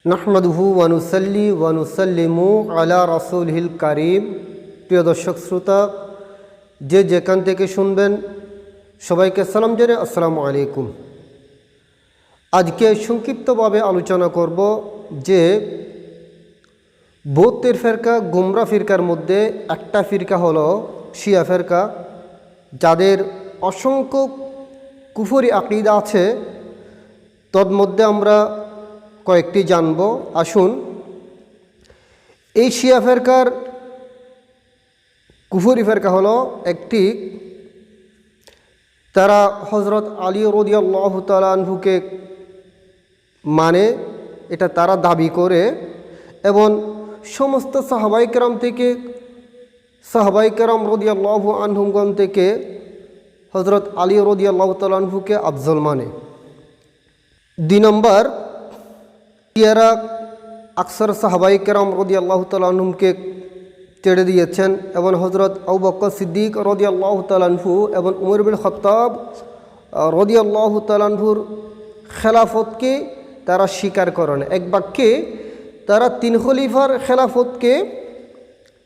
নাহমাদুহু ওয়া নুসাল্লি ওয়া নুসাল্লিমু আলা রাসূলিল কারীম। প্রিয় দর্শক শ্রোতা, যে যেখান থেকে শুনবেন সবাইকে সালাম জানিয়ে আসসালামু আলাইকুম। আজকে সংক্ষিপ্তভাবে আলোচনা করব যে বৌদ্ধের ফিরকা গুমরা ফিরকার মধ্যে একটা ফিরকা হলো শিয়া ফিরকা, যাদের অসংখ্য কুফরি আকীদা আছে। তন্মধ্যে আমরা কয়েকটি জানব। আসুন, এই শিয়া ফিরকার কুফরি ফিরকা হলো একটি, তারা হযরত আলী রাদিয়াল্লাহু তাআলা আনহুকে মানে, এটা তারা দাবি করে, এবং সমস্ত সাহাবায়ে কেরাম থেকে, সাহাবায়ে কেরাম রাদিয়াল্লাহু আনহুমগণ থেকে হযরত আলী রাদিয়াল্লাহু তাআলা আনহুকে আফজল মানে। 2 নম্বর, শিয়ারা আকসার সাহাবায়ে কেরাম রাদিয়াল্লাহু তাআলা আনহুমকে ছেড়ে দিয়েছেন, এবং হযরত আবু বকর সিদ্দিক রাদিয়াল্লাহু তাআলা আনহু এবং উমর ইবনে খাত্তাব রাদিয়াল্লাহু তাআলা আনহুর খেলাফতকে তারা স্বীকার করেন। এক বাক্যে তারা 3 খলিফার খেলাফতকে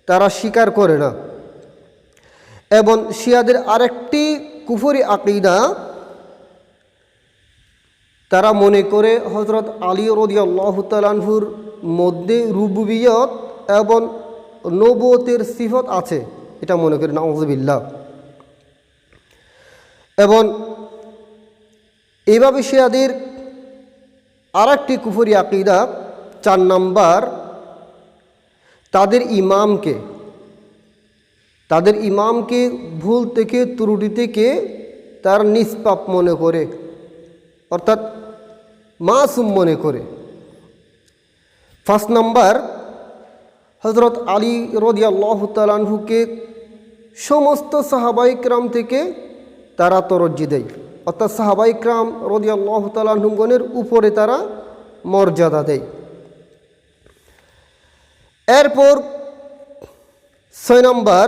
তারা স্বীকার করে না। এবং শিয়াদের আরেকটি কুফরি আকীদা, তারা মনে করে হযরত আলী রাদিয়াল্লাহু তাআলা আনহুর মধ্যে রুবুবিয়ত এবং নবুয়তের সিফত আছে, এটা মনে করি, নাউযুবিল্লাহ। এবং এইভাবে শিয়াদের আরেকটি কুফরি আকীদা, 4 নম্বর, তাদের ইমামকে ভুল থেকে, ত্রুটি থেকে তার নিষ্পাপ মনে করে, অর্থাৎ মাসুম মনে করে। 5 নম্বর, হযরত আলী রাদিয়াল্লাহু তাআলা আনহুকে সমস্ত সাহাবায়ে কেরাম থেকে তারা তরজ্জি দেয়, অর্থাৎ সাহাবায়ে কেরাম রাদিয়াল্লাহু তাআলা আনহুগণের উপরে তারা মর্যাদা দেয়। এরপর 6 নম্বর,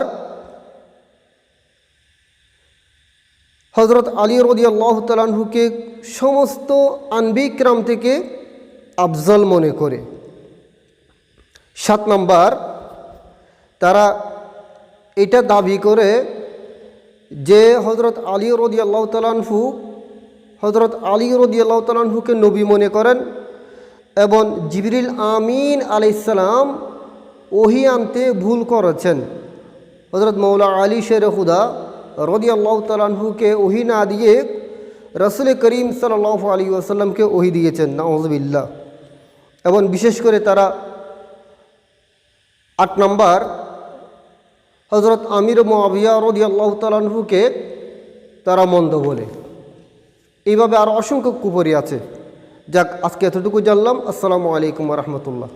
হযরত আলী রাদিয়াল্লাহু তাআলা আনহুকে সমস্ত আনবী কেরাম থেকে আফজল মনে করে। 7 নম্বর, তারা এটা দাবি করে যে হযরত আলী রাদিয়াল্লাহু তাআলা আনহুকে নবী মনে করেন, এবং জিবরিল আমিন আলাইহিস সালাম ওহী আনতে ভুল করেছেন। হযরত মৌলা আলী শের খুদা রাদিয়াল্লাহু তাআলা আনহুকে ওহী না দিয়ে রাসূল করিম সাল্লাল্লাহু আলাইহি ওয়াসাল্লামকে ওহী দিয়েছেন, নাউযুবিল্লাহ। এবং বিশেষ করে তারা 8 নম্বর, হযরত আমির মুআবিয়া রাদিয়াল্লাহু তাআলা আনহুকে তারা মন্দ বলে। এইভাবে আরও অসংখ্য কুফরি আছে। যাক, আজকে এতটুকু জানলাম। আসসালামু আলাইকুম ওয়া রাহমাতুল্লাহ।